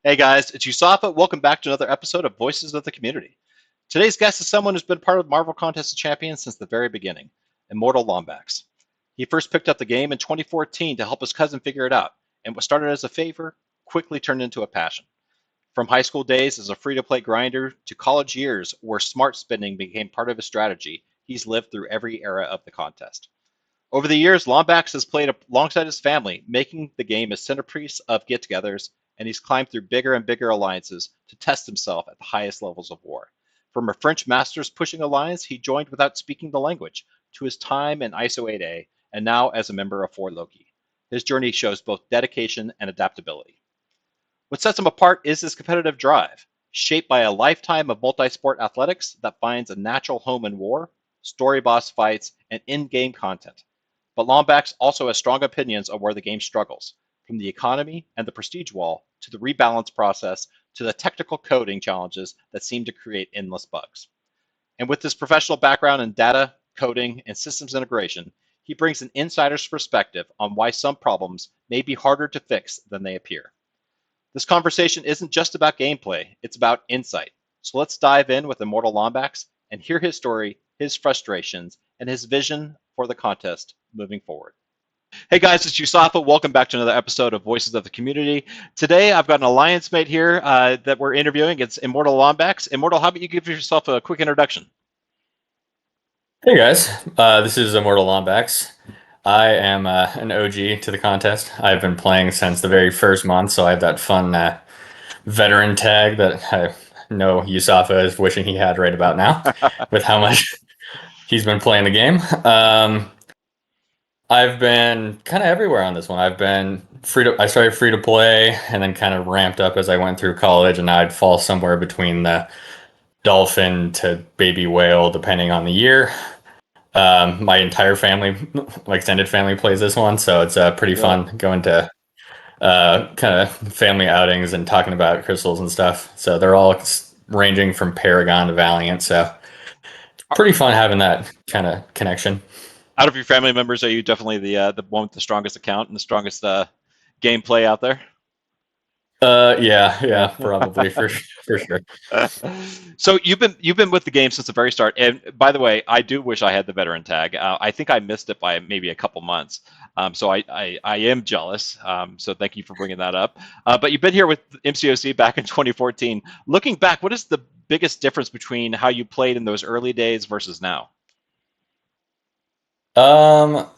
Hey guys, it's Yusafa. Welcome back to another episode of Voices of the Community. Today's guest is someone who's been part of Marvel Contest of Champions since the very beginning, Immortal Lombax. He first picked up the game in 2014 to help his cousin figure it out, and what started as a favor quickly turned into a passion. From high school days as a free-to-play grinder to college years where smart spending became part of his strategy, he's lived through every era of the contest. Over the years, Lombax has played alongside his family, making the game a centerpiece of get-togethers, and he's climbed through bigger and bigger alliances to test himself at the highest levels of war. From a French master's pushing alliance he joined without speaking the language, to his time in ISO 8A, and now as a member of For Loki. His journey shows both dedication and adaptability. What sets him apart is his competitive drive, shaped by a lifetime of multi-sport athletics that finds a natural home in war, story boss fights, and in-game content. But Lombax also has strong opinions on where the game struggles, from the economy and the prestige wall to the rebalance process to the technical coding challenges that seem to create endless bugs. And with his professional background in data, coding, and systems integration, he brings an insider's perspective on why some problems may be harder to fix than they appear. This conversation isn't just about gameplay, it's about insight. So let's dive in with Immortal Lombax and hear his story, his frustrations, and his vision for the contest moving forward. Hey guys, it's Yusafa. Welcome back to another episode of Voices of the Community. Today I've got an alliance mate here that we're interviewing. It's Immortal Lombax. Immortal, how about you give yourself a quick introduction? Hey guys, this is Immortal Lombax. I am an OG to the contest. I've been playing since the very first month, so I have that fun veteran tag that I know Yusafa is wishing he had right about now, with how much he's been playing the game. I've been kind of everywhere on this one. I started free to play, and then kind of ramped up as I went through college, and now I'd fall somewhere between the dolphin to baby whale, depending on the year. My entire family, my extended family, plays this one, so it's pretty Really? fun going to kind of family outings and talking about crystals and stuff. So they're all ranging from Paragon to Valiant, so it's pretty fun having that kind of connection. Out of your family members, are you definitely the one with the strongest account and the strongest gameplay out there? Yeah, yeah, Yeah. probably for sure. So you've been with the game since the very start. And by the way, I do wish I had the veteran tag. I think I missed it by maybe a couple months. So I am jealous. So thank you for bringing that up. But you've been here with MCOC back in 2014. Looking back, what is the biggest difference between how you played in those early days versus now? Um,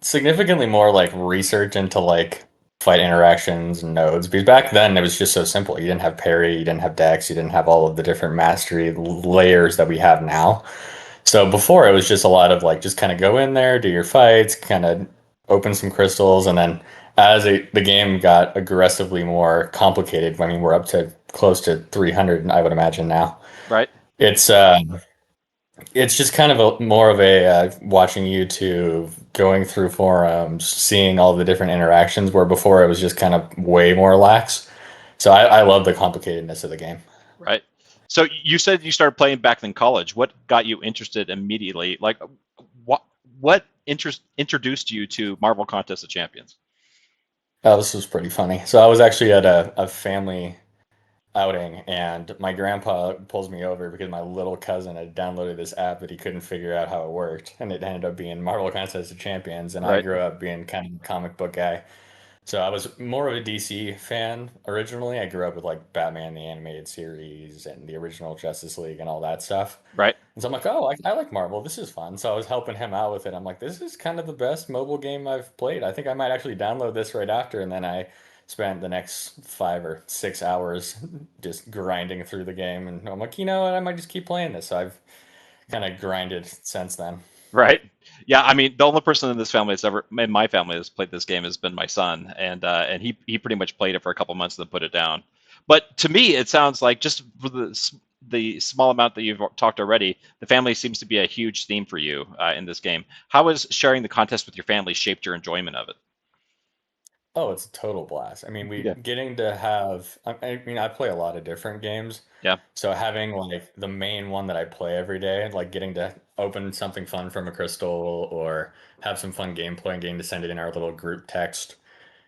Significantly more like research into like fight interactions and nodes because back then it was just so simple. You didn't have parry, you didn't have dex, you didn't have all of the different mastery layers that we have now. So before it was just a lot of like just kind of go in there, do your fights, kind of open some crystals, and then the game got aggressively more complicated. I mean, we're up to close to 300, I would imagine now. Right? It's uh it's just kind of more of a watching YouTube, going through forums, seeing all the different interactions, where before it was just kind of way more lax. So I love the complicatedness of the game. Right. So you said you started playing back in college. What got you interested immediately? Like, what interest introduced you to Marvel Contest of Champions? Oh, this was pretty funny. So I was actually at a family outing, and my grandpa pulls me over because my little cousin had downloaded this app that he couldn't figure out how it worked, and it ended up being Marvel Contest of Champions. And I Right. grew up being kind of a comic book guy. So I was more of a DC fan originally. I grew up with like Batman the animated series and the original Justice League and all that stuff. Right. And so I'm like, oh, I like Marvel. This is fun. So I was helping him out with it. I'm like, this is kind of the best mobile game I've played. I think I might actually download this right after. And then I spent the next 5 or 6 hours just grinding through the game. And I'm like, you know what? I might just keep playing this. So I've kind of grinded since then. Right. Yeah. I mean, the only person in this family that's ever in my family that's played this game has been my son, and he pretty much played it for a couple months and then put it down. But to me, it sounds like just for the small amount that you've talked already, the family seems to be a huge theme for you in this game. How has sharing the contest with your family shaped your enjoyment of it? Oh, it's a total blast. I mean, we Yeah. getting to have, I mean, I play a lot of different games. Yeah. So having like the main one that I play every day, like getting to open something fun from a crystal or have some fun gameplay and getting to send it in our little group text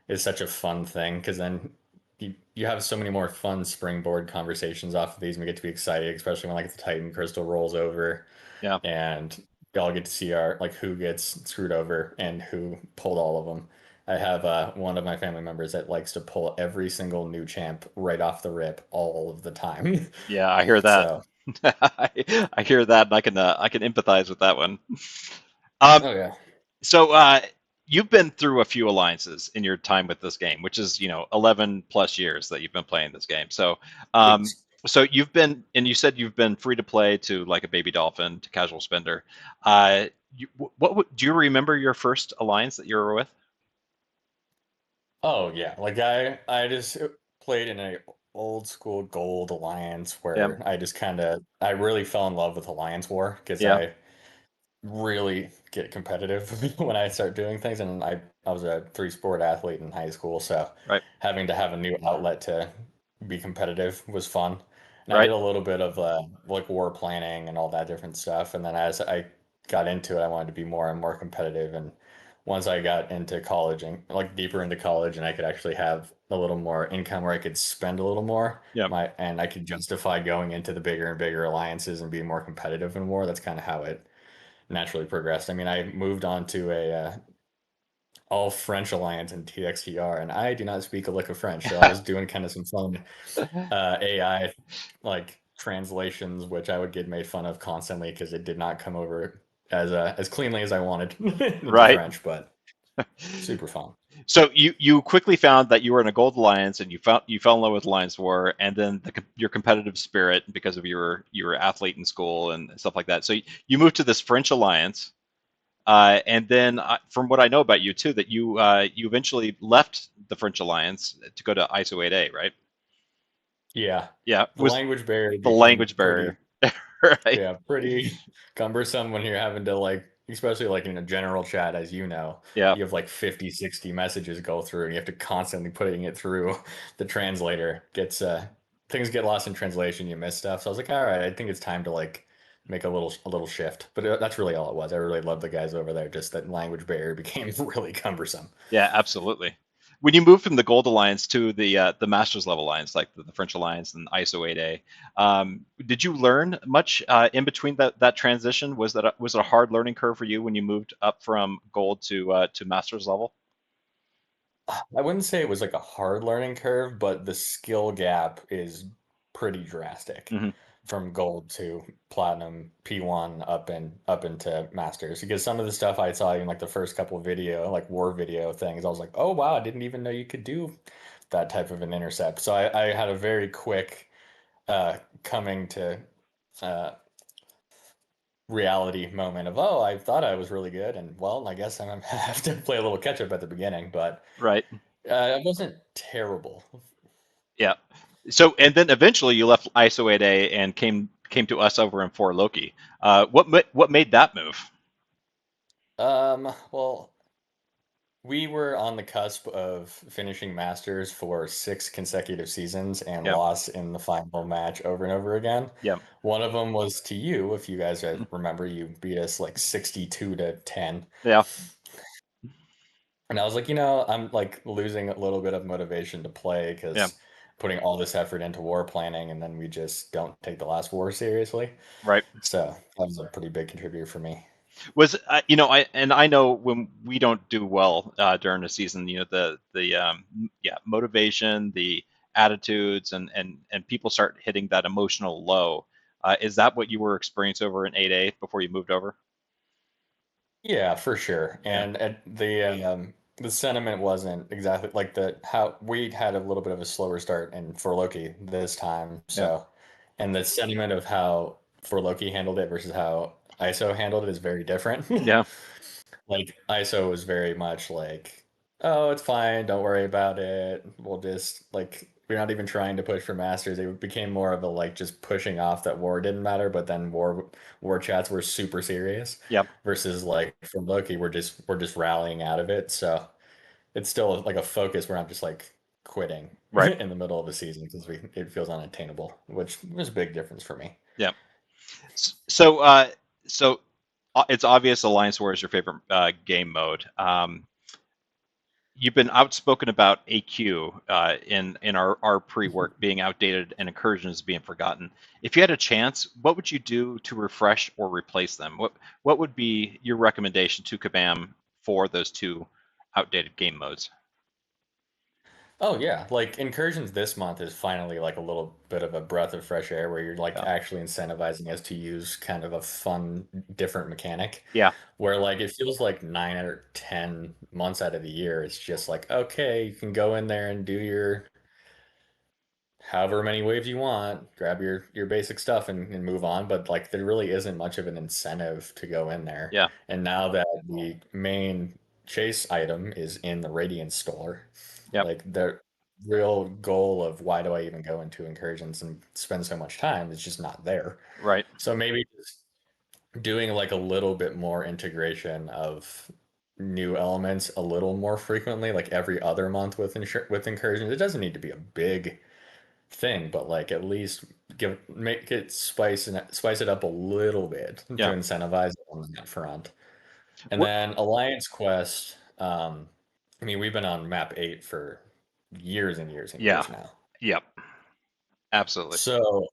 is such a fun thing because then you you have so many more fun springboard conversations off of these, and we get to be excited, especially when like the Titan Crystal rolls over, Yeah. and we all get to see our like who gets screwed over and who pulled all of them. I have one of my family members that likes to pull every single new champ right off the rip all of the time. Yeah, I hear that. So, I hear that, and I can empathize with that one. Um, oh yeah, so you've been through a few alliances in your time with this game, which is 11 plus years that you've been playing this game. Um, yes. so you've been, and you said you've been free to play to like a baby dolphin to casual spender. Do you remember your first alliance that you were with? Oh yeah, like I just played in a old school gold alliance Yeah, where I really fell in love with Alliance War because yeah, I really get competitive when I start doing things. And I was a three sport athlete in high school, so right, having to have a new outlet to be competitive was fun. And I right, did a little bit of like war planning and all that different stuff. And then as I got into it, I wanted to be more and more competitive. And once I got into college and like deeper into college, and I could actually have a little more income where I could spend a little more, yeah, my and I could justify going into the bigger and bigger alliances and being more competitive in war. That's kind of how it naturally progressed. I mean, I moved on to a all French alliance in TXTR, and I do not speak a lick of French, so I was doing kind of some fun AI like translations, which I would get made fun of constantly because it did not come over as cleanly as I wanted into right. French, but super fun. So you quickly found that you were in a gold alliance, and you fell in love with Alliance War, and then your competitive spirit because of your athlete in school and stuff like that. So you moved to this French alliance, and then from what I know about you too, that you eventually left the French alliance to go to ISO 8A, right? Yeah, Yeah, the was language barrier the became language pretty barrier, right? yeah, pretty cumbersome when you're having to like, especially like in a general chat, as you know, Yeah, you have like 50, 60 messages go through and you have to constantly putting it through the translator. Gets things get lost in translation, you miss stuff. So I was like, all right, I think it's time to like make a little shift. But that's really all it was. I really love the guys over there. Just that language barrier became really cumbersome. yeah, absolutely. When you moved from the Gold Alliance to the Masters level alliance, like the French Alliance and ISO 8A, did you learn much in between that transition? Was it a hard learning curve for you when you moved up from Gold to Masters level? I wouldn't say it was like a hard learning curve, but the skill gap is pretty drastic Hmm. from gold to platinum, P1 up into masters. Because some of the stuff I saw in like the first couple of video, like war video things, I was like, oh wow, I didn't even know you could do that type of an intercept. So I had a very quick coming to uh, reality moment of, oh, I thought I was really good, and well, I guess I'm gonna have to play a little catch up at the beginning, but Right. it wasn't terrible. Yeah. So and then eventually you left ISO 8A and came to us over in 4 Loki. What made that move? Well, we were on the cusp of finishing Masters for 6 consecutive seasons and Yeah. lost in the final match over and over again. Yeah. One of them was to you, if you guys remember, you beat us like 62 to 10. Yeah. And I was like, I'm like losing a little bit of motivation to play Yeah. because putting all this effort into war planning and then we just don't take the last war seriously. Right. So that was a pretty big contributor for me. Was I know when we don't do well during the season, the yeah, motivation, the attitudes, and people start hitting that emotional low. Is that what you were experiencing over in 8A before you moved over? Yeah, for sure. Yeah. And at the sentiment wasn't exactly like the how we had a little bit of a slower start and for Loki this time. Yeah. So, and the sentiment of how for Loki handled it versus how ISO handled it is very different. Yeah. Like ISO was very much like, oh, it's fine, don't worry about it. We'll just like we're not even trying to push for masters. It became more of a like just pushing off that war didn't matter, but then war chats were super serious Yeah. versus like from Loki, we're just rallying out of it. So it's still like a focus where I'm just like quitting Right. in the middle of the season because we it feels unattainable, which was a big difference for me. Yeah. So it's obvious Alliance War is your favorite game mode. you've been outspoken about AQ in our pre-work being outdated and incursions being forgotten. If you had a chance, what would you do to refresh or replace them? What would be your recommendation to Kabam for those two outdated game modes? Oh yeah, like incursions this month is finally like a little bit of a breath of fresh air where you're like Yeah, actually incentivizing us to use kind of a fun, different mechanic. yeah, Where like it feels like 9 or 10 months out of the year, it's just like, okay, you can go in there and do your however many waves you want, grab your basic stuff and move on. But like there really isn't much of an incentive to go in there. yeah, And now that the main chase item is in the Radiant store, yep, like the real goal of why do I even go into incursions and spend so much time is just not there. right, So maybe just doing like a little bit more integration of new elements a little more frequently, like every other month with with incursions. It doesn't need to be a big thing, but like at least make it spice it up a little bit to yeah, incentivize it on that front. And what, then Alliance Quest, I mean, we've been on map 8 for years and years and yeah, years now. yep, absolutely, So,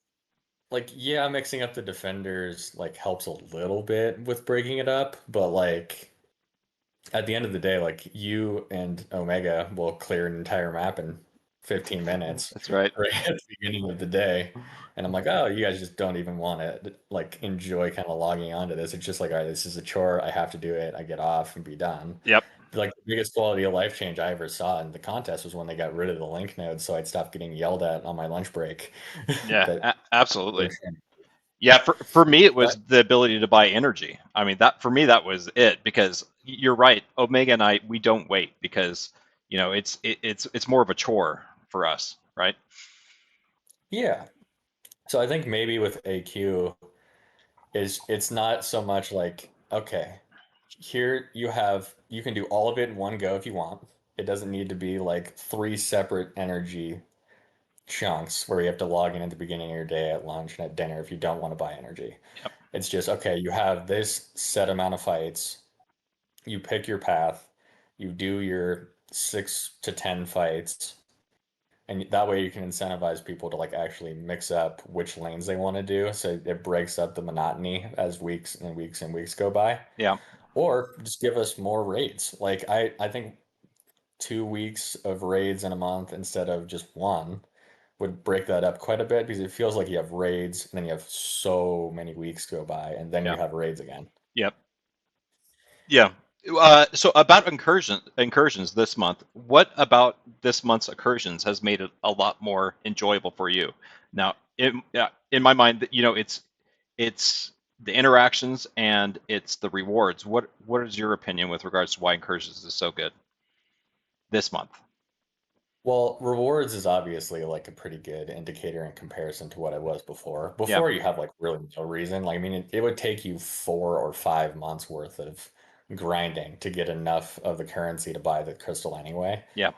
like, yeah, mixing up the defenders like helps a little bit with breaking it up, but like at the end of the day, like you and Omega will clear an entire map in 15 minutes that's right. right at the beginning of the day. And I'm like, oh, you guys just don't even want to like enjoy kind of logging onto this. It's just like, all right, this is a chore. I have to do it. I get off and be done. Yep, Like the biggest quality of life change I ever saw in the contest was when they got rid of the link node, so I'd stop getting yelled at on my lunch break. yeah, that absolutely. Yeah, for me it that was the ability to buy energy. I mean that for me that was it because you're right. Omega and I we don't wait because it's more of a chore for us, right? yeah. So I think maybe with AQ is it's not so much like, okay, here you can do all of it in one go if you want. It doesn't need to be like three separate energy chunks where you have to log in at the beginning of your day, at lunch, and at dinner if you don't want to buy energy. Yep, It's just, okay, you have this set amount of fights, you pick your path, you do your 6 to 10 fights, and that way you can incentivize people to like actually mix up which lanes they want to do. So it breaks up the monotony as weeks and weeks and weeks go by. yeah, Or just give us more raids. Like I think 2 weeks of raids in a month instead of just one would break that up quite a bit because it feels like you have raids and then you have so many weeks go by and then yeah, you have raids again. yep, yeah. So about incursions this month, what about this month's incursions has made it a lot more enjoyable for you? Now, in my mind, it's the interactions and it's the rewards. What is your opinion with regards to why incursions is so good this month? Well, rewards is obviously like a pretty good indicator in comparison to what it was before. Yeah, Before you have like really no reason. Like I mean it would take you 4 or 5 months worth of grinding to get enough of the currency to buy the crystal anyway. yeah,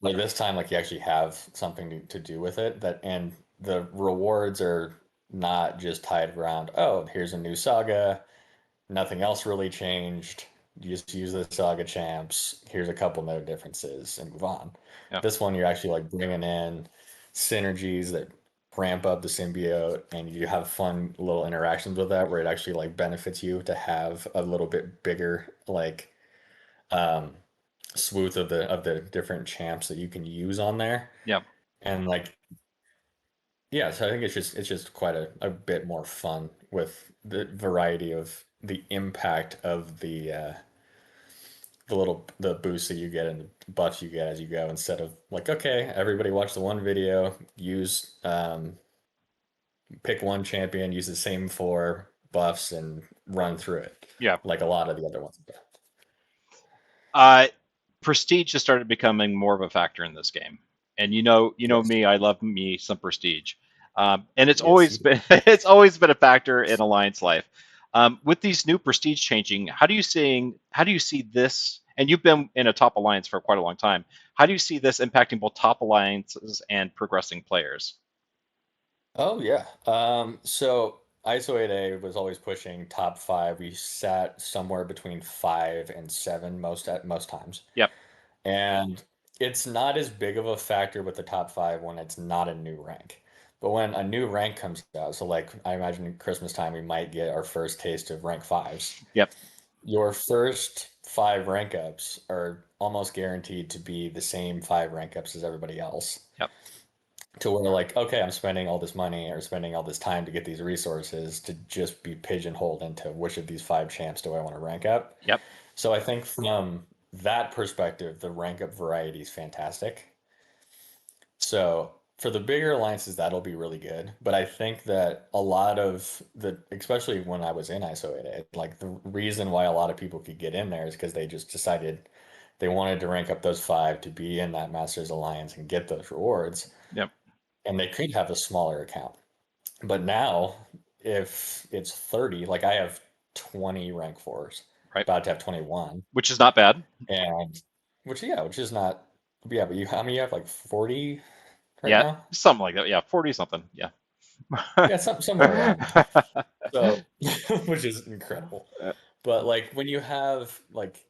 Like this time, like you actually have something to do with it that, and the rewards are not just tied around, oh, here's a new saga, nothing else really changed. You just use the saga champs. Here's a couple node differences and move on. yeah, This one, you're actually like bringing in synergies that ramp up the symbiote, and you have fun little interactions with that where it actually like benefits you to have a little bit bigger like um, swooth of the different champs that you can use on there. yeah, And like yeah, so I think it's just quite a bit more fun with the variety of the impact of the boosts that you get and the buffs you get as you go instead of like, okay, everybody watch the one video, use pick one champion, use the same four buffs and run through it yeah. like a lot of the other ones. Uh, Prestige has started becoming more of a factor in this game, and Yes. me, I love me some Prestige, and it's Yes. always been it's always been a factor in Alliance life. With these new Prestige changing, how do you see this? And you've been in a top alliance for quite a long time. How do you see this impacting both top alliances and progressing players? Oh yeah. So ISO 8A was always pushing top five. We sat somewhere between 5 and 7 most at most times. Yep, And it's not as big of a factor with the top five when it's not a new rank. But when a new rank comes out, so like I imagine Christmas time, we might get our first taste of rank fives. Yep. Your first five rank ups are almost guaranteed to be the same five rank ups as everybody else. Yep. To where like, okay, I'm spending all this money or spending all this time to get these resources to just be pigeonholed into which of these five champs do I want to rank up. Yep. So I think from that perspective, the rank up variety is fantastic. So for the bigger alliances, that'll be really good. But I think that a lot of the, especially when I was in isolated, like the reason why a lot of people could get in there is because they just decided they wanted to rank up those five to be in that Masters Alliance and get those rewards. Yep. And they could have a smaller account. But now, if it's 30, like I have 20 rank fours, Right. about to have 21, Which is not bad. and which is not, yeah, but how many you have like 40 right Yeah. now? Something like that. Yeah. 40 something. Yeah. Yeah, somewhere around. So, which is incredible. But like when you have like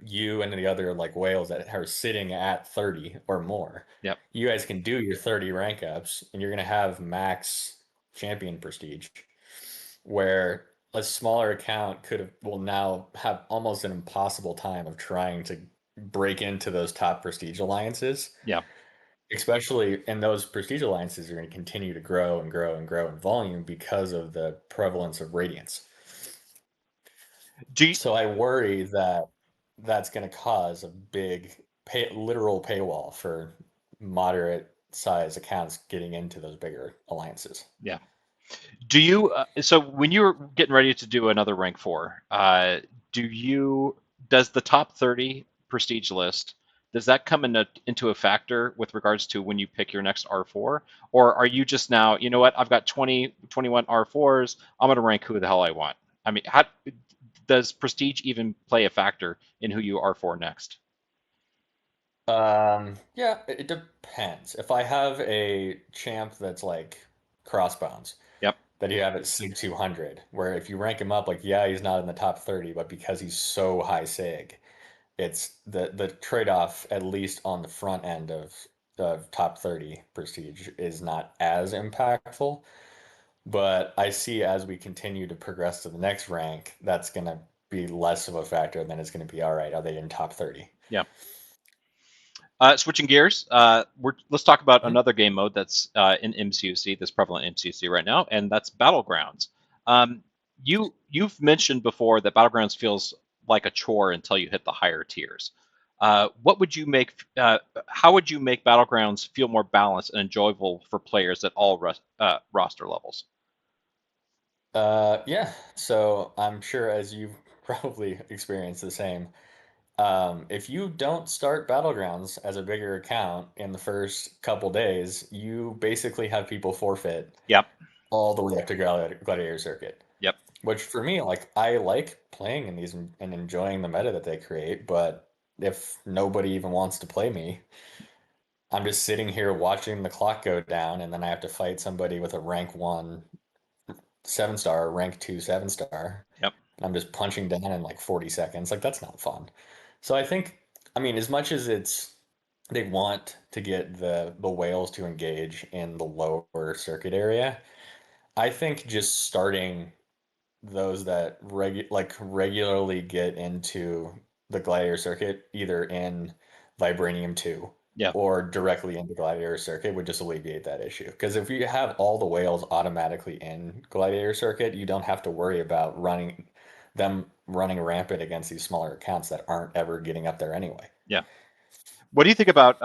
you and the other like whales that are sitting at 30 or more, Yep. you guys can do your 30 rank ups and you're gonna have max champion prestige. Where a smaller account could have will now have almost an impossible time of trying to break into those top prestige alliances, Yeah. especially and those prestige alliances are going to continue to grow and grow and grow in volume because of the prevalence of radiance. Do you, So I worry that that's going to cause a big literal paywall for moderate size accounts getting into those bigger alliances. yeah. Do you, so when you're getting ready to do another rank four, do you, does the top 30 prestige list, does that come into a factor with regards to when you pick your next R4? Or are you just now, you know what, I've got 20, 21 R4s, I'm going to rank who the hell I want? I mean, how does prestige even play a factor in who you R4 next? Yeah, it depends. If I have a champ that's like Crossbones, Yep. that you have at SIG 200, where if you rank him up, like, yeah, he's not in the top 30, but because he's so high SIG, it's the trade-off, at least on the front end of top 30 prestige, is not as impactful. But I see as we continue to progress to the next rank, that's going to be less of a factor than it's going to be, all right, are they in top 30? Yeah. Switching gears, let's talk about Hmm? another game mode that's in MCUC, that's prevalent in MCUC right now, and that's Battlegrounds. Um, you've mentioned before that Battlegrounds feels like a chore until you hit the higher tiers. What would you make? How would you make Battlegrounds feel more balanced and enjoyable for players at all roster levels? Yeah, so I'm sure as you've probably experienced the same. If you don't start Battlegrounds as a bigger account in the first couple days, you basically have people forfeit Yep. all the way up to Gladiator Circuit. Yep. Which for me, like I like playing in these and enjoying the meta that they create, but if nobody even wants to play me, I'm just sitting here watching the clock go down, and then I have to fight somebody with a rank one 7 star, or rank two 7 star. Yep. I'm just punching down in like 40 seconds. Like that's not fun. So I think, I mean, as much as it's they want to get the whales to engage in the lower circuit area, I think just starting those that regularly get into the Gladiator circuit either in Vibranium 2 Yeah. or directly into Gladiator circuit would just alleviate that issue. Because if you have all the whales automatically in Gladiator circuit, you don't have to worry about running rampant against these smaller accounts that aren't ever getting up there anyway. Yeah. What do you think about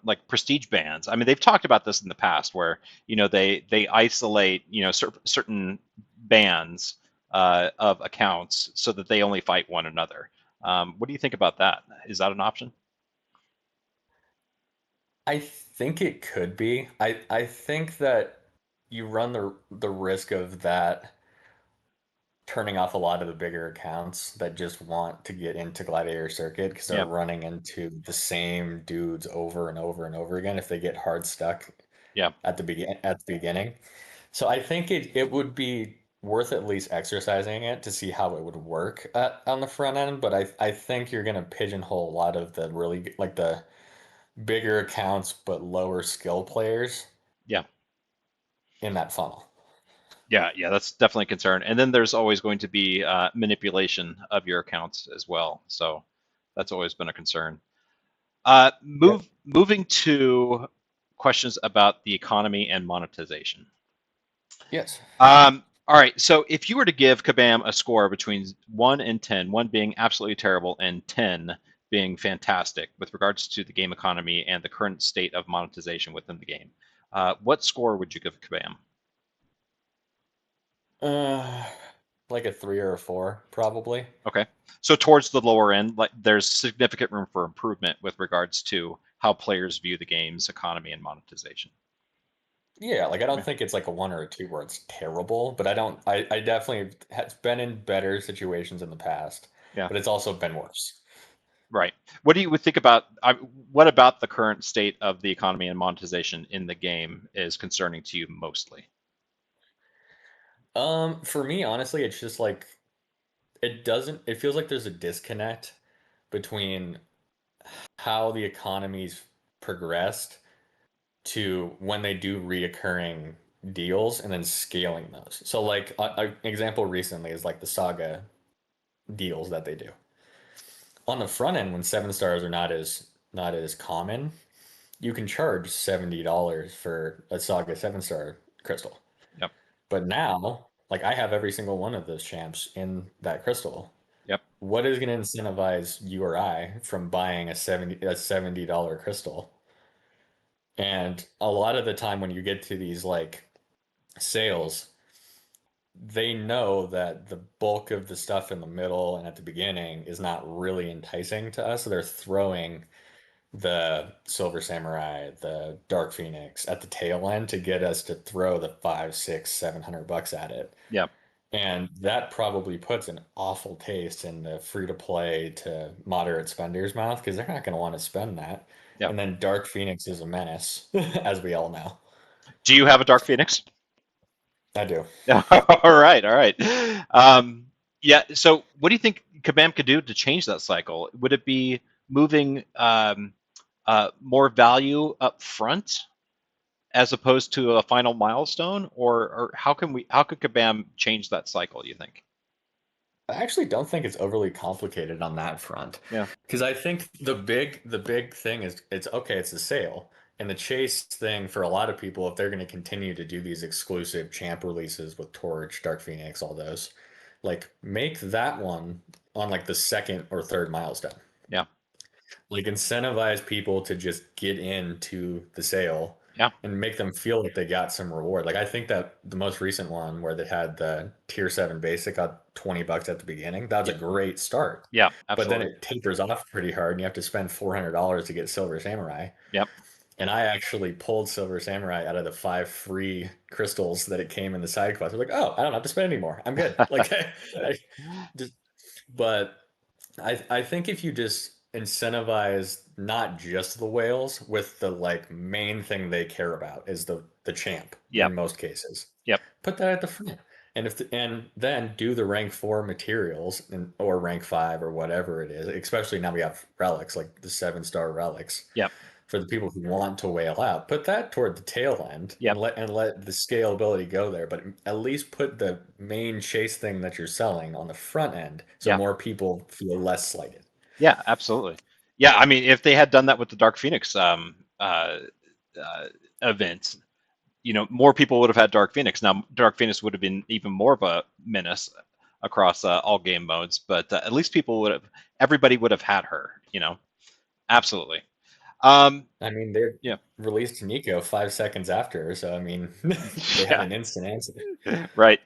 like prestige bans? I mean, they've talked about this in the past, where they isolate certain bands of accounts so that they only fight one another. What do you think about that? Is that an option? I think it could be. I think that you run the risk of that turning off a lot of the bigger accounts that just want to get into Gladiator Circuit because they're Yeah, running into the same dudes over and over and over again if they get hard stuck yeah, at the beginning. So I think it would be worth at least exercising it to see how it would work on the front end. But I think you're gonna pigeonhole a lot of the really like the bigger accounts but lower skill players Yeah. in that funnel. Yeah, yeah, that's definitely a concern. And then there's always going to be manipulation of your accounts as well. So that's always been a concern. Yep. Moving to questions about the economy and monetization. Yes. All right, so if you were to give Kabam a score between 1 and 10, 1 being absolutely terrible and 10 being fantastic with regards to the game economy and the current state of monetization within the game, what score would you give Kabam? Uh, like a 3 or a 4, probably. Okay. So towards the lower end, like there's significant room for improvement with regards to how players view the game's economy and monetization. Yeah, like I don't Okay. think it's like a 1 or a 2 where it's terrible, but I definitely has been in better situations in the past, Yeah. but it's also been worse. Right. What do you think about what about the current state of the economy and monetization in the game is concerning to you mostly? For me, honestly, it's just like it feels like there's a disconnect between how the economy's progressed to when they do reoccurring deals and then scaling those. So like an example recently is like the Saga deals that they do. On the front end when 7 stars are not as common, you can charge $70 for a Saga 7 star crystal. Yep. But now, like I have every single one of those champs in that crystal. Yep. What is going to incentivize you or I from buying a $70 crystal? And a lot of the time when you get to these like sales, they know that the bulk of the stuff in the middle and at the beginning is not really enticing to us. So they're throwing the Silver Samurai, the Dark Phoenix at the tail end to get us to throw the 5, 6, 700 bucks at it. Yep. And that probably puts an awful taste in the free to play to moderate spenders' mouth because they're not going to want to spend that. Yep. And then Dark Phoenix is a menace, as we all know. Do you have a Dark Phoenix? I do. All right. All right. Um, yeah. So, what do you think Kabam could do to change that cycle? Would it be moving more value up front as opposed to a final milestone, or how could Kabam change that cycle? You think? I actually don't think it's overly complicated on that front. Yeah. Because I think the big thing is it's okay, it's a sale. And the chase thing for a lot of people, if they're going to continue to do these exclusive champ releases with Torch, Dark Phoenix, all those, like make that one on like the second or third milestone. Yeah. Like incentivize people to just get into the sale Yeah. and make them feel like they got some reward. Like I think that the most recent one where they had the tier 7 basic got 20 bucks at the beginning, that was Yeah. a great start. Yeah. But then Absolutely. it tapers off pretty hard and you have to spend $400 to get Silver Samurai. Yep. And I actually pulled Silver Samurai out of the 5 free crystals that it came in the side quest. I was like, oh, I don't have to spend anymore. I'm good. Like I just but I think if you just incentivize not just the whales with the like main thing they care about is the champ Yep. in most cases. Yep. Put that at the front. And then do the rank 4 materials or rank 5 or whatever it is. Especially now we have relics like the 7 star relics Yep. for the people who want to whale out. Put that toward the tail end Yep. and let the scalability go there. But at least put the main chase thing that you're selling on the front end so Yeah. more people feel less slighted. Yeah. Absolutely. Yeah. I mean, if they had done that with the Dark Phoenix uh, event, more people would have had Dark Phoenix. Now, Dark Phoenix would have been even more of a menace across all game modes, but at least everybody would have had her. Absolutely. Um, I mean, they yeah, released Nico 5 seconds after, so I mean, they had yeah, an instant answer. right.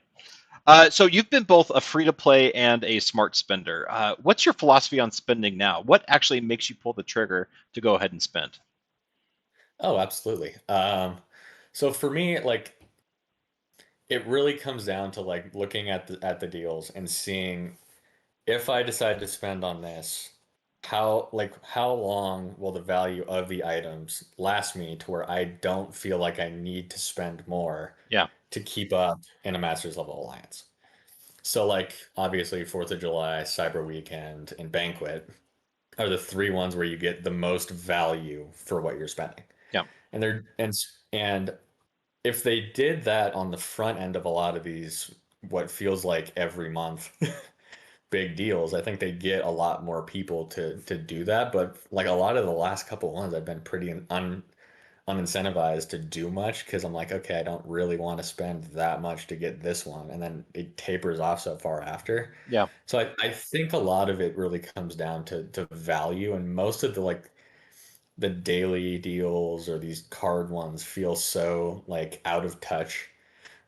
So you've been both a free to play and a smart spender. What's your philosophy on spending now? What actually makes you pull the trigger to go ahead and spend? Oh, absolutely. So for me, like it really comes down to like looking at the deals and seeing if I decide to spend on this, how long will the value of the items last me to where I don't feel like I need to spend more Yeah, to keep up in a Masters level alliance. So like obviously 4th of July, Cyber Weekend, and Banquet are the three ones where you get the most value for what you're spending. Yeah. And they're and if they did that on the front end of a lot of these what feels like every month big deals, I think they get a lot more people to do that. But like a lot of the last couple ones, I've been pretty unincentivized to do much because I'm like, okay, I don't really want to spend that much to get this one, and then it tapers off so far after. Yeah. So I think a lot of it really comes down to value, and most of the like the daily deals or these card ones feel so like out of touch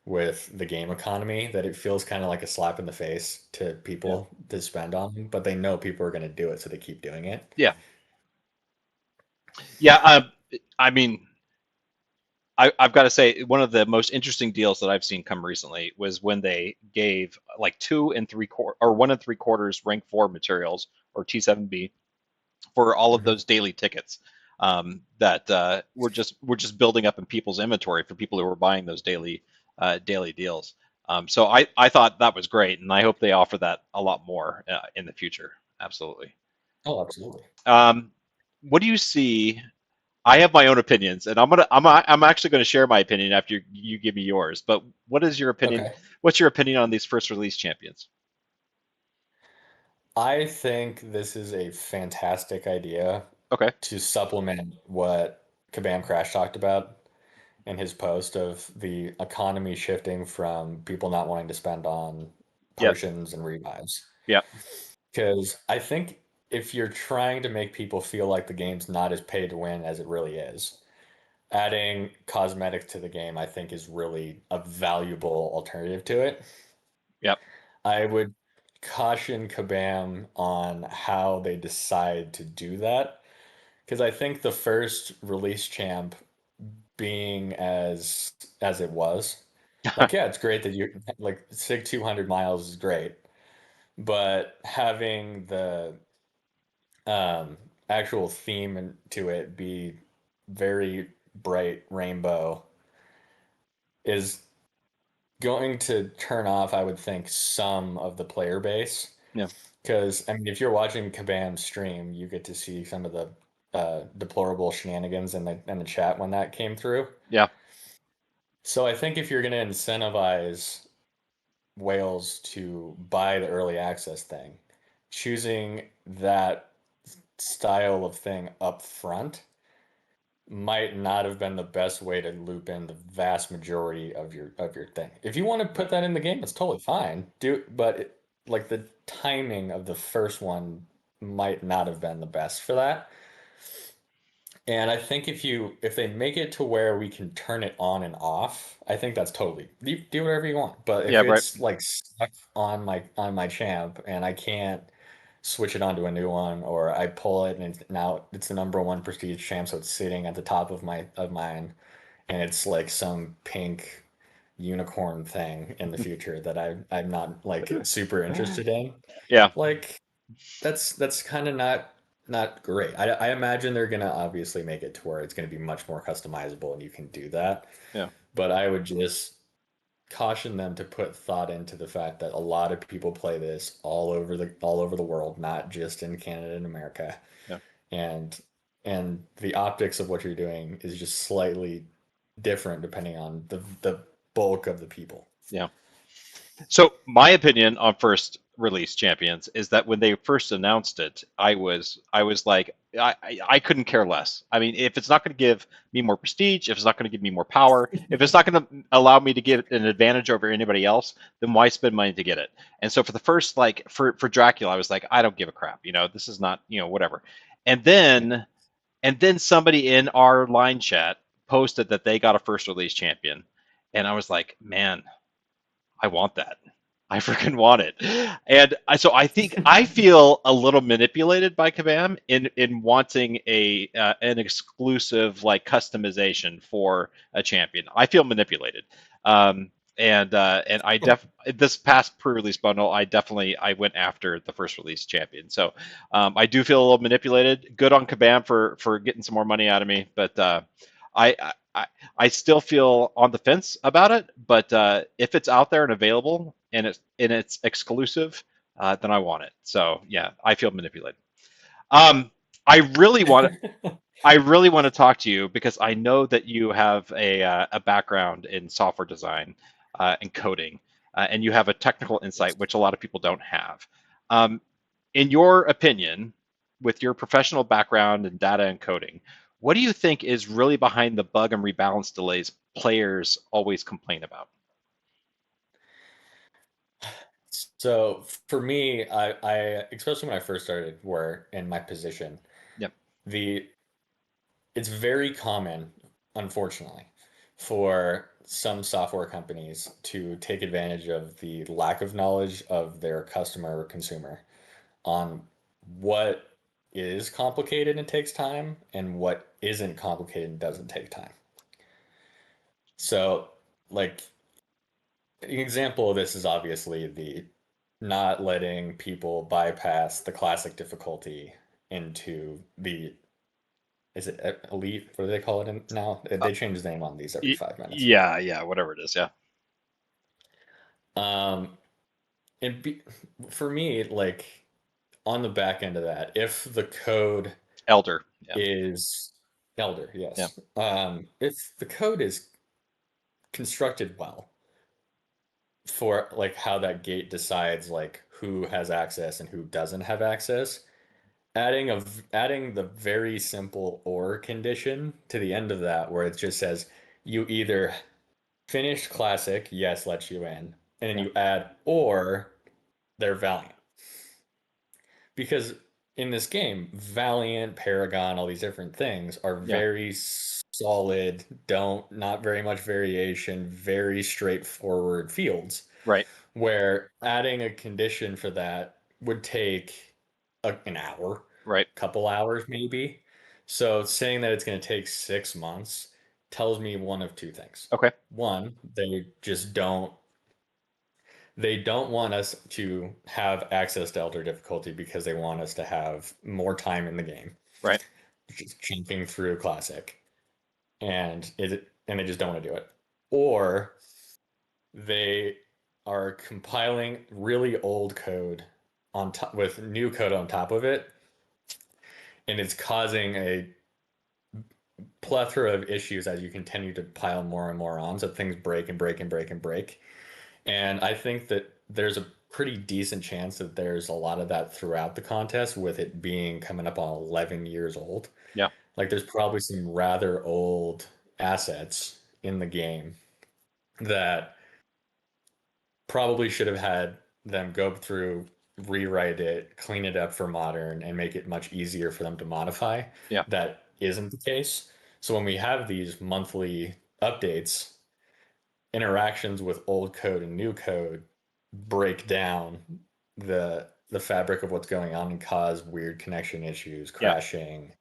with the game economy that it feels kind of like a slap in the face to Yeah. people to spend on them, but they know people are going to do it, so they keep doing it. Yeah. Yeah. I mean, I've got to say, one of the most interesting deals that I've seen come recently was when they gave like 2 3/4 or 1 3/4 rank 4 materials or T7B for all of Hmm. those daily tickets that were just building up in people's inventory for people who were buying those daily deals. So I thought that was great, and I hope they offer that a lot more in the future. Absolutely. Oh, absolutely. Um, what do you see? I have my own opinions, and I'm actually going to share my opinion after you give me yours. But what is your opinion? Okay. What's your opinion on these first release champions? I think this is a fantastic idea Okay. to supplement what Kabam Crash talked about in his post of the economy shifting from people not wanting to spend on Yep. potions and revives. Yep. Because I think if you're trying to make people feel like the game's not as pay to win as it really is, adding cosmetic to the game, I think, is really a valuable alternative to it. Yep. I would caution Kabam on how they decide to do that. Because I think the first release champ being as it was, like yeah, it's great that you like Sig 200 miles is great, but having the um, actual theme to it be very bright rainbow is going to turn off, I would think, some of the player base. Yeah. Because, I mean, if you're watching Kabam's stream, you get to see some of the deplorable shenanigans in the chat when that came through. Yeah. So I think if you're going to incentivize whales to buy the early access thing, choosing that style of thing up front might not have been the best way to loop in the vast majority of your thing. If you want to put Right. that in the game, it's totally fine. Do but like the timing of the first one might not have been the best for that. And I think if they make it to where we can turn it on and off, I think that's totally do whatever you want. But if Yeah. Right. it's like stuck on my champ and I can't switch it onto a new one, or I pull it and now it's the number one prestige champ, so it's sitting at the top of mine, and it's like some pink unicorn thing in the future that I'm not like super interested in. Yeah. Like that's kind of not great. I imagine they're gonna obviously make it to where it's gonna be much more customizable and you can do that. Yeah. But I would just caution them to put thought into the fact that a lot of people play this all over the world, not just in Canada and America. Yeah. And the optics of what you're doing is just slightly different depending on the bulk of the people. Yeah. So my opinion on first release champions is that when they first announced it, I was like I couldn't care less. I mean, if it's not going to give me more prestige, if it's not going to give me more power, if it's not going to allow me to get an advantage over anybody else, then why spend money to get it? And so for the first like for Dracula, I was like, I don't give a crap. This is not whatever. And then somebody in our line chat posted that they got a first release champion, and I was like, man, I want that. I freaking want it. And so I think I feel a little manipulated by Kabam in wanting an exclusive like customization for a champion. I feel manipulated. And this past pre-release bundle, I went after the first release champion. So I do feel a little manipulated. Good on Kabam for getting some more money out of me, but I still feel on the fence about it, but if it's out there and available and it's exclusive, then I want it. So yeah, I feel manipulated. Um, I really want I really want to talk to you because I know that you have a background in software design and coding, and you have a technical insight which a lot of people don't have. Um, in your opinion, with your professional background in data and coding, what do you think is really behind the bug and rebalance delays players always complain about? So for me, I especially when I first started where in my position, Yep. the it's very common, unfortunately, for some software companies to take advantage of the lack of knowledge of their customer or consumer on what is complicated and takes time and what isn't complicated and doesn't take time. So, like, an example of this is obviously the not letting people bypass the classic difficulty into the is it elite? What do they call it now? Uh, They change the name on these every 5 minutes. yeah, yeah, whatever it is. Yeah. Um, and be, for me, like on the back end of that, if the code Elder. Yeah. is elder, Yeah. yes. If the code is constructed well for like how that gate decides like who has access and who doesn't have access, adding the very simple or condition to the end of that where it just says you either finish classic, yes, lets you in, and then Yeah. you add or they're valiant. Because in this game, Valiant, Paragon, all these different things are Yeah. very solid, don't not very much variation, very straightforward fields. Right. Where adding a condition for that would take an hour, Right. couple hours maybe. So saying that it's going to take 6 months tells me one of two things. Okay. One, they don't want us to have access to elder difficulty because they want us to have more time in the game, Right. just jumping through classic, and they just don't want to do it. Or they are compiling really old code on top with new code on top of it, and it's causing a plethora of issues as you continue to pile more and more on, so things break and break and break and break. And I think that there's a pretty decent chance that there's a lot of that throughout the contest with it being coming up on 11 years old. Yeah. Like there's probably some rather old assets in the game that probably should have had them go through, rewrite it, clean it up for modern, and make it much easier for them to modify. Yeah. That isn't the case. So when we have these monthly updates, interactions with old code and new code break down the fabric of what's going on and cause weird connection issues, Yeah. crashing,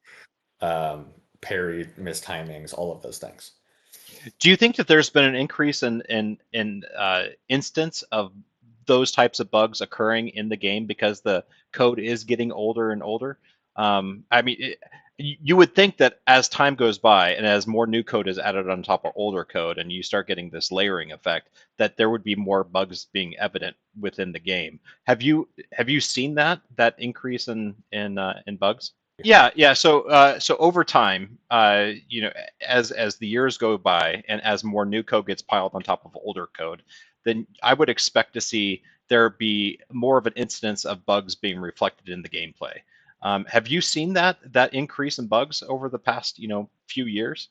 um, parry mistimings, all of those things. Do you think that there's been an increase in instance of those types of bugs occurring in the game because the code is getting older and older? I mean, you would think that as time goes by and as more new code is added on top of older code, and you start getting this layering effect, that there would be more bugs being evident within the game. Have you seen that increase in bugs? Yeah, yeah. So over time, as the years go by and as more new code gets piled on top of older code, then I would expect to see there be more of an incidence of bugs being reflected in the gameplay. Have you seen that increase in bugs over the past, few years?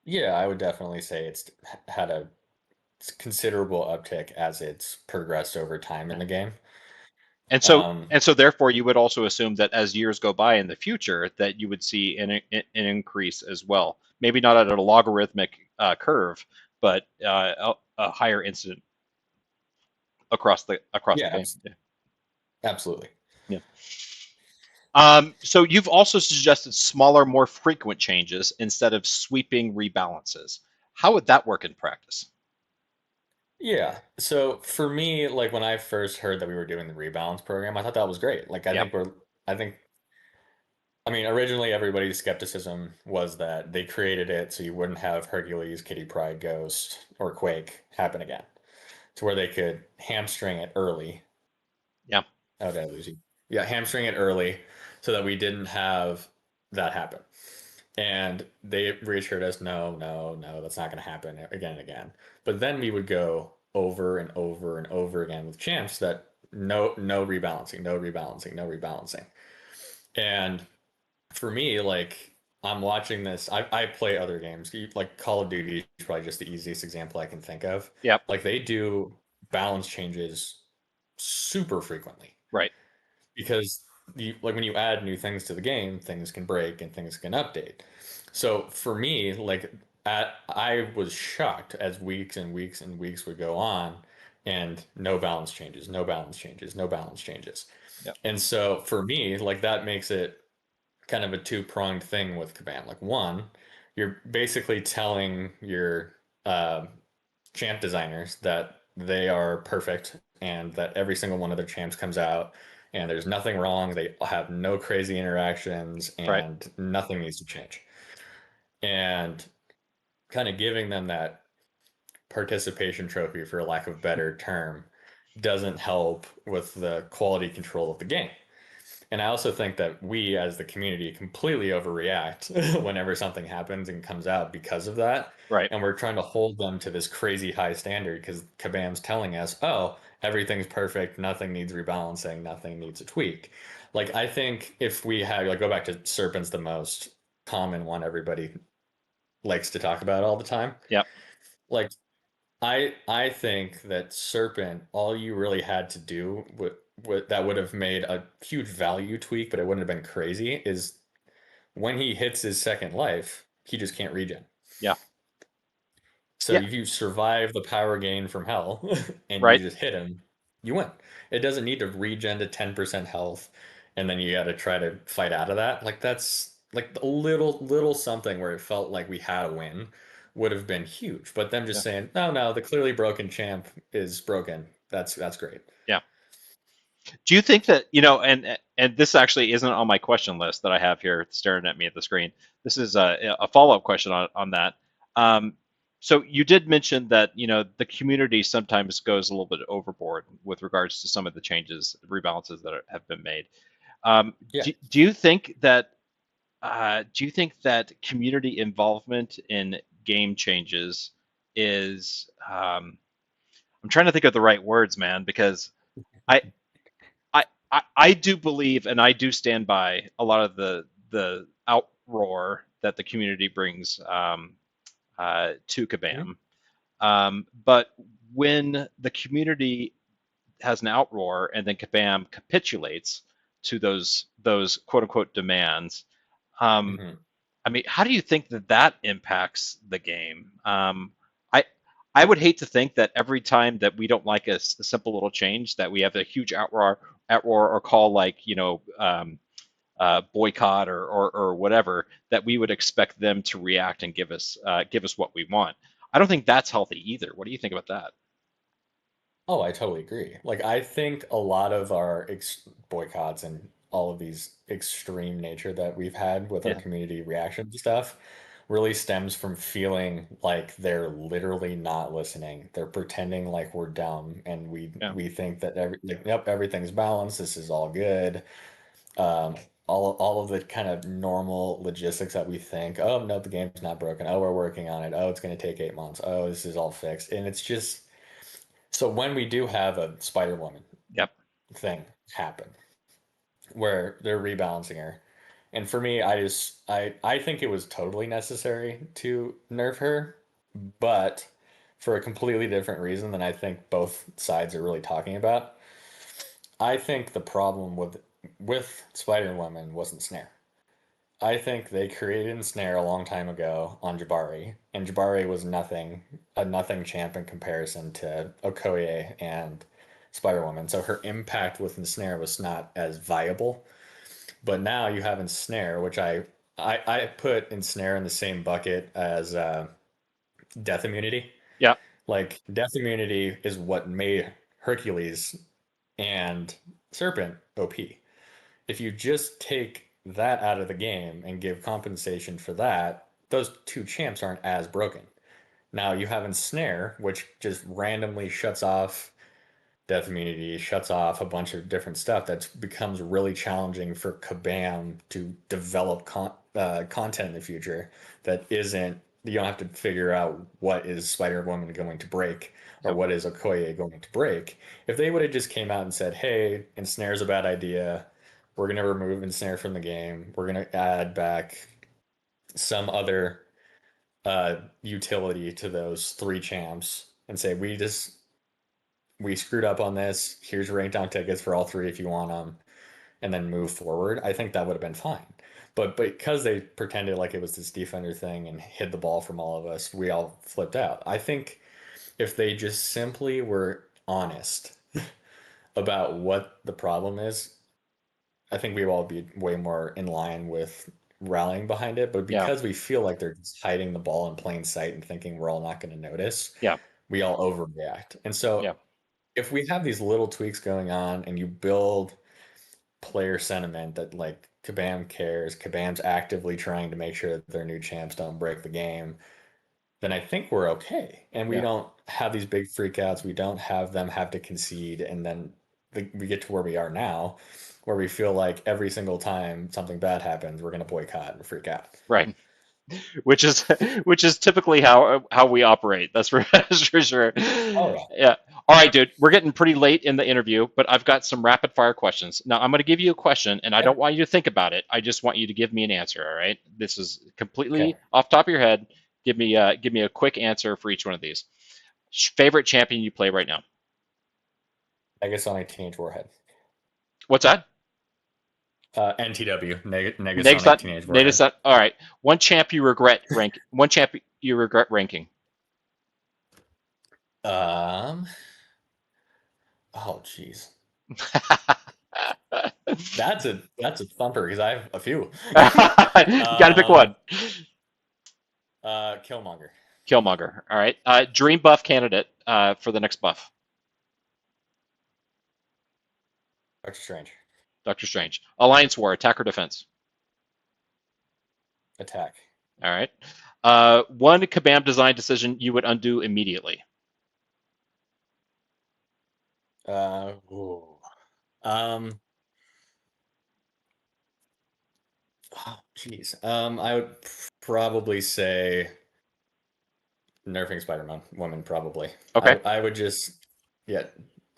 Yeah, I would definitely say it's had a considerable uptick as it's progressed over time in Yeah. the game. And so Um, and so therefore you would also assume that as years go by in the future that you would see an increase as well. Maybe not at a logarithmic curve, but a higher incident across the yeah, game. Yeah. absolutely. Yeah. So you've also suggested smaller, more frequent changes instead of sweeping rebalances. How would that work in practice? Yeah. So for me, like when I first heard that we were doing the rebalance program, I thought that was great. Like Yeah. I think I mean, originally everybody's skepticism was that they created it so you wouldn't have Hercules, Kitty Pryde, Ghost, or Quake happen again, to where they could hamstring it early. Yeah. Oh, did I lose you? Yeah, hamstring it early so that we didn't have that happen. And they reassured us, no, no, no, that's not going to happen again and again. But then we would go over and over and over again with champs that no rebalancing, no rebalancing, no rebalancing. And for me, like I'm watching this. I play other games. Like Call of Duty is probably just the easiest example I can think of. Yep. Like they do balance changes super frequently Right. because like when you add new things to the game, things can break and things can update. So for me, like I was shocked as weeks and weeks and weeks would go on and no balance changes, no balance changes, no balance changes. Yep. And so for me, like that makes it kind of a two-pronged thing with Kabam. Like one, you're basically telling your uh, champ designers that they are perfect and that every single one of their champs comes out and there's nothing wrong. They have no crazy interactions Right. and nothing needs to change. And kind of giving them that participation trophy, for lack of a better term, doesn't help with the quality control of the game. And I also think that we as the community completely overreact whenever something happens and comes out because of that. Right. And we're trying to hold them to this crazy high standard because Kabam's telling us, oh, everything's perfect, nothing needs rebalancing, nothing needs a tweak. Like I think if we had like go back to Serpent's the most common one everybody likes to talk about all the time. Yep. Like I think that Serpent, all you really had to do that would have made a huge value tweak, but it wouldn't have been crazy, is when he hits his second life, he just can't regen. Yeah. So Yeah. if you survive the power gain from hell and you Right. just hit him, you win. It doesn't need to regen to 10% health and then you got to try to fight out of that. Like that's like a little something where it felt like we had a win would have been huge. But them just Yeah. saying, "No, no, the clearly broken champ is broken." That's great. Yeah. Do you think that, and this actually isn't on my question list that I have here staring at me at the screen. This is a follow up question on that. Um, so you did mention that the community sometimes goes a little bit overboard with regards to some of the changes, rebalances that have been made. Um, Yeah. do you think that community involvement in game changes is I'm trying to think of the right words, man, because I I do believe and I do stand by a lot of the outroar that the community brings to Mhm. Kabam. But when the community has an outroar and then Kabam capitulates to those quote unquote demands, um, Mhm. I mean, how do you think that that impacts the game? I I would hate to think that every time that we don't like a simple little change, that we have a huge outroar or call like boycott or whatever, that we would expect them to react and give us what we want. I don't think that's healthy either. What do you think about that? Oh, I totally agree. Like, I think a lot of our boycotts and all of these extreme nature that we've had with our Yeah, community reaction to stuff really stems from feeling like they're literally not listening. They're pretending like we're dumb, and we yeah, we think that yep, everything's balanced. This is all good. Um, all of the kind of normal logistics that we think, oh no, the game's not broken. Oh, we're working on it. Oh, it's going to take 8 months. Oh, this is all fixed, and it's just so when we do have a Spider Woman yep, thing happen where they're rebalancing her, and for me, I think it was totally necessary to nerf her, but for a completely different reason than I think both sides are really talking about. I think the problem with Spider Woman wasn't Snare. I think they created Snare a long time ago on Jabari, and Jabari was a nothing champ in comparison to Okoye and Spider Woman. So her impact with Ensnare was not as viable. But now you have Ensnare, which I put Ensnare in the same bucket as Death Immunity. yeah, Like Death Immunity is what made Hercules and Serpent OP. If you just take that out of the game and give compensation for that, those two champs aren't as broken. Now you have Ensnare, which just randomly shuts off death immunity, shuts off a bunch of different stuff that becomes really challenging for Kabam to develop content in the future that isn't, you don't have to figure out what is Spider-Woman going to break or Yep. what is Okoye going to break. If they would have just came out and said, hey, Ensnare's a bad idea, we're going to remove Ensnare from the game, we're going to add back some other utility to those three champs and say, we screwed up on this. Here's rank down tickets for all three if you want them, and then move forward. I think that would have been fine. But because they pretended like it was this defender thing and hid the ball from all of us, we all flipped out. I think if they just simply were honest about what the problem is, I think we would all be way more in line with rallying behind it. But Yeah. because we feel like they're just hiding the ball in plain sight and thinking we're all not going to notice, Yeah. we all overreact. And Yeah. so if we have these little tweaks going on and you build player sentiment that like Kabam cares, Kabam's actively trying to make sure that their new champs don't break the game, then I think we're okay. And we Yeah. don't have these big freakouts. We don't have them have to concede. And then we get to where we are now, where we feel like every single time something bad happens, we're going to boycott and freak out. Right. Which is which is typically how we operate. That's for, that's for sure. Oh, yeah. Yeah. All right, dude. We're getting pretty late in the interview, but I've got some rapid fire questions. Now I'm going to give you a question, and I Okay. don't want you to think about it. I just want you to give me an answer. All right. This is Okay. completely off the top of your head. Give me a quick answer for each one of these. Favorite champion you play right now? Negasonic Teenage Warhead. What's that? NTW, Negasonic Negasonic. Teenage Warhead. Negasonic. All right. One champ you regret rank. One champ you regret ranking. Um, oh, jeez. That's a thumper because I have a few. You got to pick um, one. Killmonger, Killmonger. All right. Dream buff candidate for the next buff. Doctor Strange, Doctor Strange. Alliance War. Attack or defense. attack. All right. One Kabam design decision you would undo immediately. Ooh. Um, oh, jeez. I would probably say nerfing Spider-Man Woman. Probably. Okay. I would just yeah,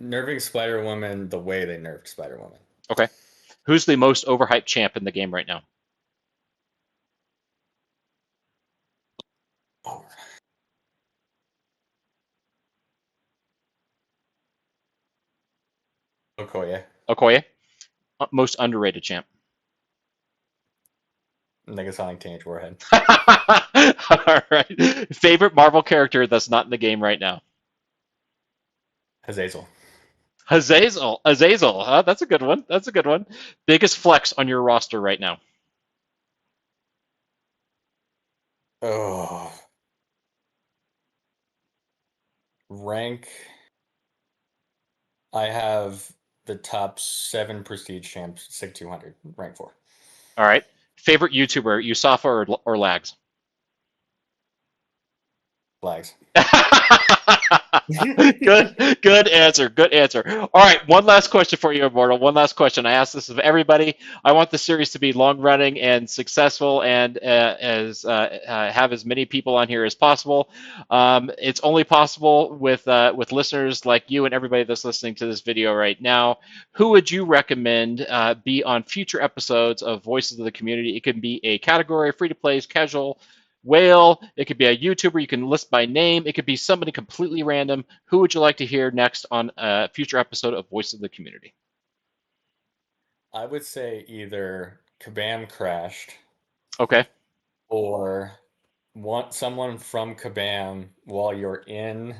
nerfing Spider-Woman the way they nerfed Spider-Woman. Okay. Who's the most overhyped champ in the game right now? Oh, Okoye, Okoye. Most underrated champ. Negasonic Teenage Warhead, All right. Favorite Marvel character that's not in the game right now? Hazazel. Azazel. Azazel. Huh? That's a good one. That's a good one. Biggest flex on your roster right now? Oh, rank. I have the top 7 prestige champs, SIG 200, rank 4. All right. Favorite YouTuber, Usafa or Lags? Flags. Good answer. Good answer. All right, one last question for you, Immortal. One last question. I ask this of everybody. I want the series to be long running and successful, and have as many people on here as possible. It's only possible with listeners like you and everybody that's listening to this video right now. Who would you recommend be on future episodes of Voices of the Community? It can be a category, free to play, casual, whale. It could be a YouTuber you can list by name. It could be somebody completely random. Who would you like to hear next on a future episode of Voice of the Community? I would say either Kabam crashed Okay. or want someone from Kabam while you're in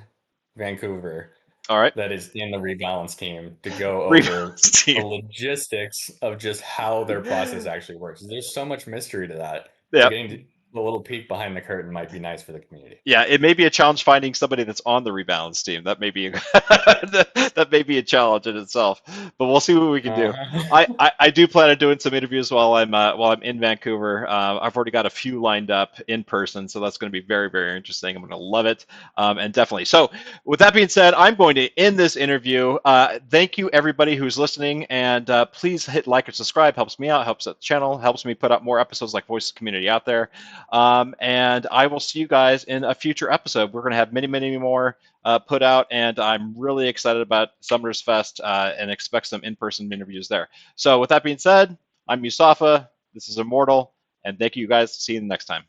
Vancouver All right. that is in the rebalance team to go over Rebalance the team. logistics of just how their process actually works. There's so much mystery to that. To Yep. getting to, The little peek behind the curtain might be nice for the community. Yeah, it may be a challenge finding somebody that's on the rebalance team. That may be that may be a challenge in itself, but we'll see what we can do. Uh-huh. I do plan on doing some interviews while I'm in Vancouver. I've already got a few lined up in person, so that's going to be very, very interesting. I'm going to love it, and definitely. So, with that being said, I'm going to end this interview. Thank you, everybody who's listening, and please hit like and subscribe. Helps me out, helps the channel, helps me put out more episodes like Voice Community out there. And I will see you guys in a future episode. We're going to have many, many more put out, and I'm really excited about Summoners Fest and expect some in-person interviews there. So with that being said, I'm Mustafa. This is Immortal, and thank you guys. See you next time.